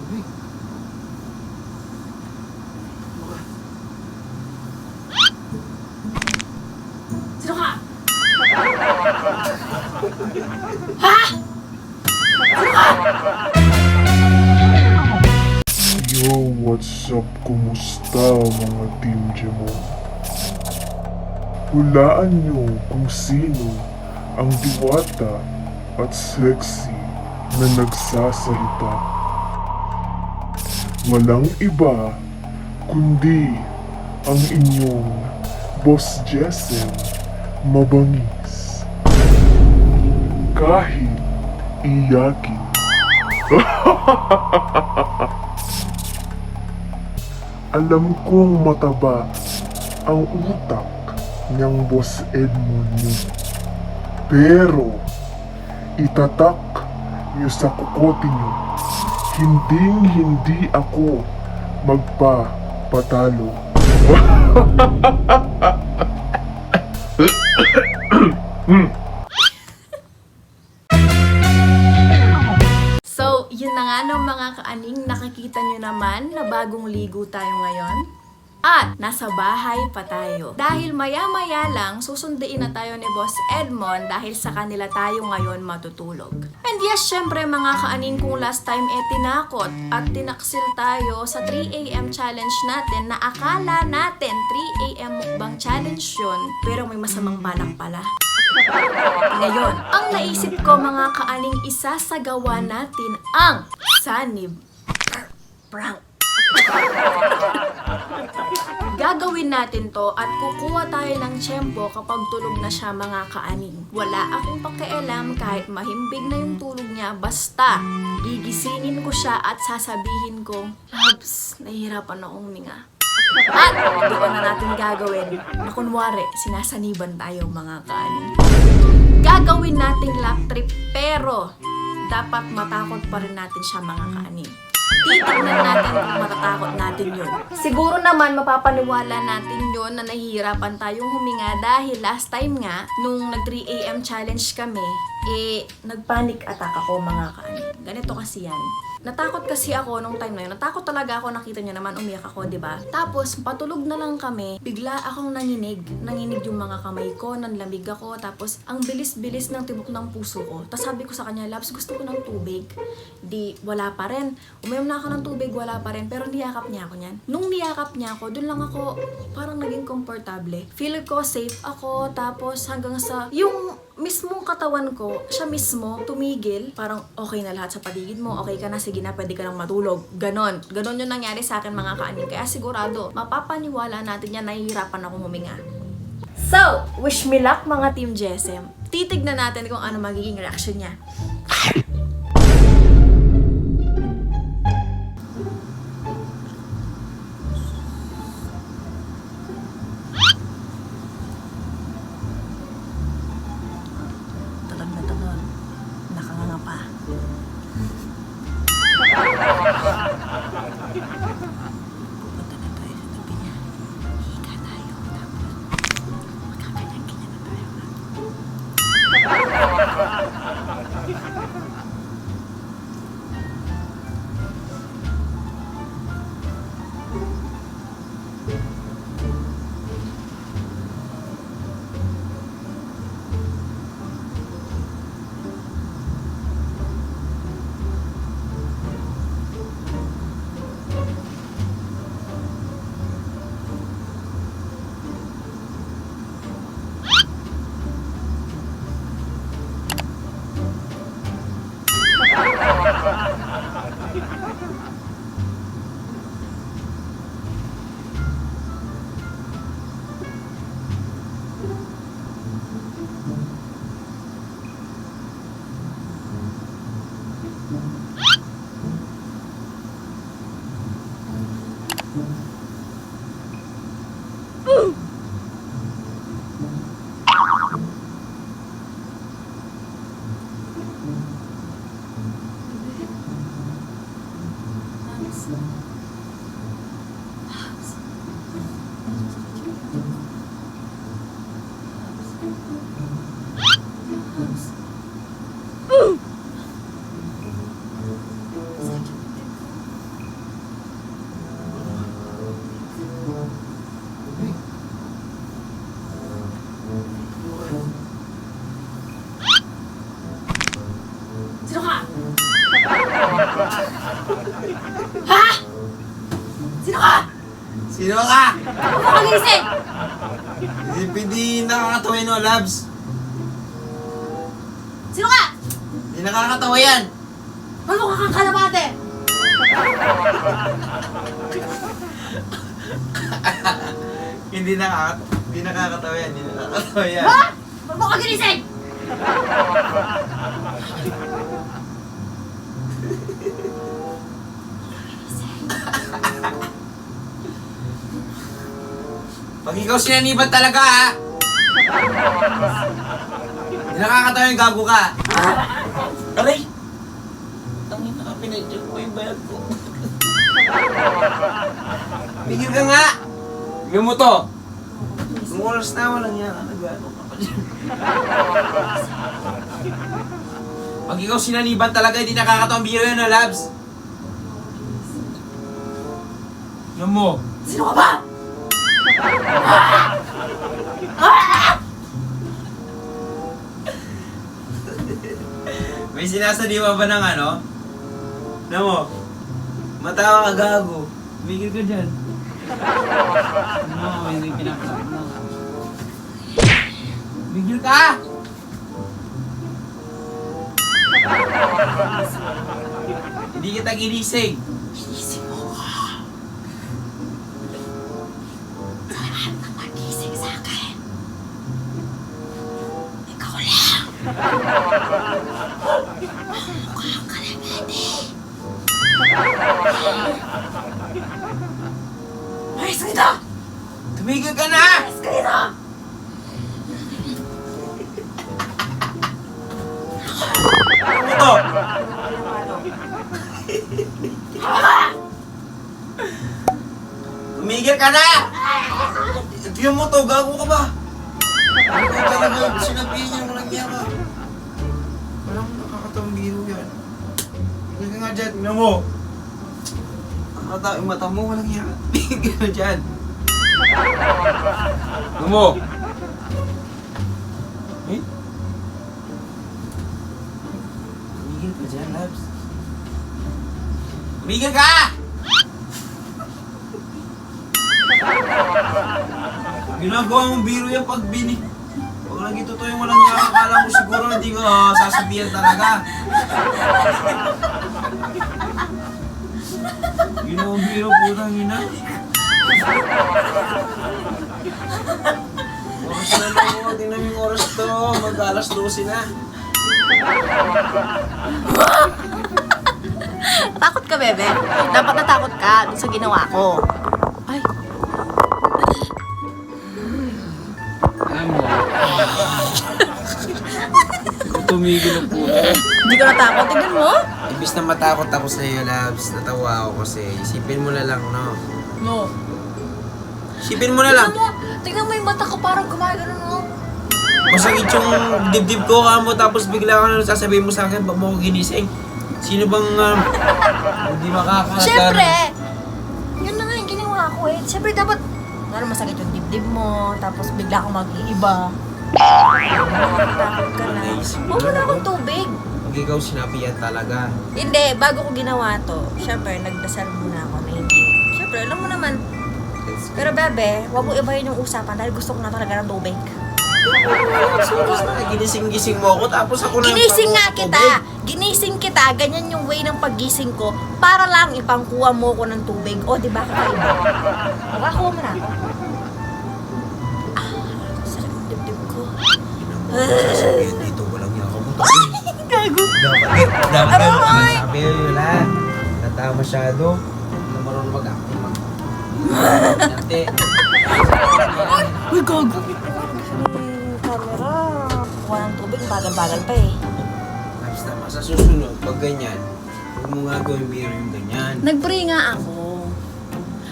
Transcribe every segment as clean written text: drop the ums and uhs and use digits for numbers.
Sino ka? Ha? Yo, what's up? Kumusta mga Team Jemo? Hulaan nyo kung sino ang diwata at sexy na nagsasalita. Walang iba kundi ang inyong Boss Jesem Mabangis. Kahit iyakin. Alam kong mataba ang utak niyang Boss Edmond niyo. Pero, itatak niyo sa kukote niyo, hindi ako magpapatalo. So, yun na nga no mga kaaning, nakikita nyo naman na bagong ligo tayo ngayon. At nasa bahay pa tayo. Dahil maya-maya lang, susunduin na tayo ni Boss Edmond dahil sa kanila tayo ngayon matutulog. And yes, syempre mga kaaning, kung last time tinakot at tinaksil tayo sa 3 AM challenge natin na akala natin 3 AM mukbang challenge yun, pero may masamang balak pala. Ngayon, ang naisip ko mga kaaning, isasagawa natin ang sanib prank. Gagawin natin to at kukuha tayo ng tiyempo kapag tulog na siya mga kaaning. Wala akong pakialam kahit mahimbig na yung tulog niya, basta gigisingin ko siya at sasabihin ko, Labs, nahihirapan akong huminga. At doon na natin gagawin na kunwari sinasaniban tayo mga kaaning. Gagawin nating lap trip pero dapat matakot pa rin natin siya mga kaaning. Titignan natin kung matatakot natin yun. Siguro naman mapapaniwala natin yun na nahihirapan tayong huminga dahil last time nga, nung nag 3 AM challenge kami, nagpanic attack ako mga kaaning. Ganito kasi yan. Natakot kasi ako nung time na yun. Natakot talaga ako, nakita nyo naman, umiyak ako, diba? Tapos, patulog na lang kami, bigla akong nanginig. Nanginig yung mga kamay ko, nanlamig ako, tapos ang bilis-bilis ng tibok ng puso ko. Tapos sabi ko sa kanya, Labs, gusto ko ng tubig. Di, wala pa rin. Uminom na ako ng tubig, wala pa rin. Pero niyakap niya ako niyan. Nung niyakap niya ako, dun lang ako parang naging komportable. Feel ko safe ako, tapos hanggang sa yung mismong katawan ko, siya mismo tumigil. Parang okay na lahat sa paligid mo, okay ka na, sige na, pwede ka nang matulog. Ganon yung nangyari sa akin mga kaaning. Kaya sigurado, mapapaniwala natin yan, nahihirapan akong huminga. So, wish me luck mga Team Jesem. Titignan natin kung ano magiging reaction niya. Tulog na tulog. Nakanganga pa. Pupunta na tayo sa tabi niya. Higa tayo. Tapos, magkaganyan-ganyan na tayo. Ha? Sino ka? Sino ka? Huwag mo kagising! Hindi nakakatawa yun, no, Labs. Sino ka? Hindi nakakatawa yan. Ano ka kang kalapate? Hindi nakakatawa yan. Hindi nakakatawa yan. Ha? Huwag mo kagising! Pag ikaw sinaniban talaga, ha? Hindi nakakatawa yung gago ka. Aray! Tangin na, pinadyan ko yung bayag ko. Bigil ka nga! Bigil mo to! Nung oras na, walang yan. Nag-ano ka pa dyan. Pag ikaw sinaniban talaga, hindi nakakatawa ang biro yun, ha, Labs? Ano mo? Sino ka ba? May sinasaliwa ba ng ano? Ano mo? Matawa ka, gago. Bigil ka dyan. No, hindi pinapasakit mo. Bigil ka! Hindi kita ginising. Ginising mo ka. Sa lahat ng magising sa akin. Ikaw lang. Mukhang kalapate. Ayos ka dito! Tumigil ka na! Ayos ka dito! Ano to? Tumigil ka na! Tignan mo to, gago ka ba? Ano talaga, sinabihin niya, walang niya ka. Walang nakakatawang biro yan. Tignan ka nga dyan, tignan mo. Nakakatawa yung mata mo, walang niya ka. Tignan ka dyan. Tignan mo. Eh? Tumigil ka dyan, Labs. Tumigil ka! Ginagawa mong biro yan pag Pag lagi totoo yung walang niya, akala mo siguro hindi ko sasabihan talaga. Ginawang biro, putang ina. Oras na lang mo, tingnan mo yung oras to. Mag-alas 12 na. Takot ka, bebe? Dapat natakot ka dun sa ginawa ko. Ay, Alam mo, tumigil ang puto. hindi ka natakot. Tignan mo. Ibis na matakot ako sa iyo, Labs. Natawa ako kasi isipin mo na lang, no? No. Isipin mo na lang. Tignan mo yung mata ko parang gumagano, no? Masakit yung dibdib ko ka mo tapos bigla ka na sasabihin mo sa akin, ba't mo ako ginising? Sino bang hindi makakata? Siyempre, yun na nga yung ginawa ko eh. Siyempre dapat, lalo masakit yung dibdib mo, tapos bigla kang mag-iiba. Takot ka na. Huwag mo na akong tubig. Pag ikaw sinabi yan talaga. Hindi, bago ko ginawa to, syempre, nagdasal muna ako na hindi. Syempre, alam mo naman. Pero bebe, huwag mo ibahin yung usapan dahil gusto ko na talaga ng tubig. Ginising-gising mo ako tapos ako na Ginising nga pangutubig. kita. Ginising kita. Ganyan yung way ng paggising ko para lang ipangkuha mo ko ng tubig. O, di ba kakaiba? Makakuha mo na ako. Sarap ng dibdib ko. Sasabihin dito, walang niya ako. Gago. Dapat Aray! sabi yun lang. Natawa masyado. Na marunong mag-acting Ate. Uy, gago. Camera. Kuha ng tubig, bagal-bagal pa eh. Tapos tama, sa susunod, pag ganyan, huwag mo nga gawin biro yung ganyan. Nag-pray nga ako.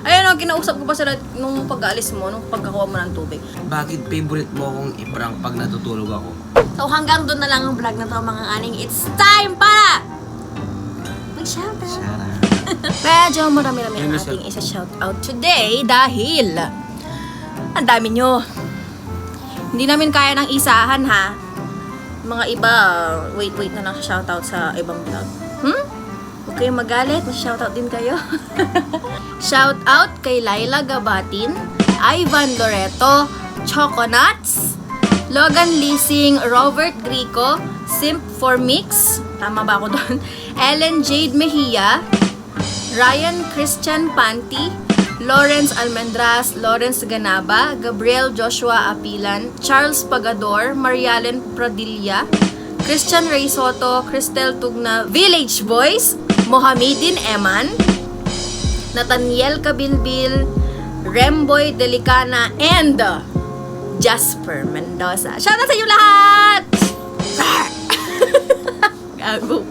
Ayun o, kinausap ko pa sila nung pag-aalis mo, nung pagkakuha mo ng tubig. Bakit favorite mo akong i-prank pag natutulog ako? So hanggang doon na lang ang vlog na to mga aning. It's time para mag-shout out. Sarah. Medyo marami-rami ang ating isa-shout out today dahil ang dami nyo. Hindi namin kaya ng isahan ha. Mga iba, wait na lang sa shoutout sa ibang vlog. Huwag kayong magalit, may shoutout din kayo. Shoutout kay Laila Gabatin, Ivan Loreto, Choconuts, Logan Leasing, Robert Grico, Simp for Mix, tama ba ako doon? Ellen Jade Mejia, Ryan Christian Panti, Lawrence Almendras, Lawrence Ganaba, Gabriel Joshua Apilan, Charles Pagador, Marialen Pradilla, Christian Ray Soto, Cristel Tugna, Village Boys, Mohamedin Eman, Nathaniel Kabilbil, Remboy Delicana, and Jasper Mendoza. Shoutout sa inyo lahat! Gago.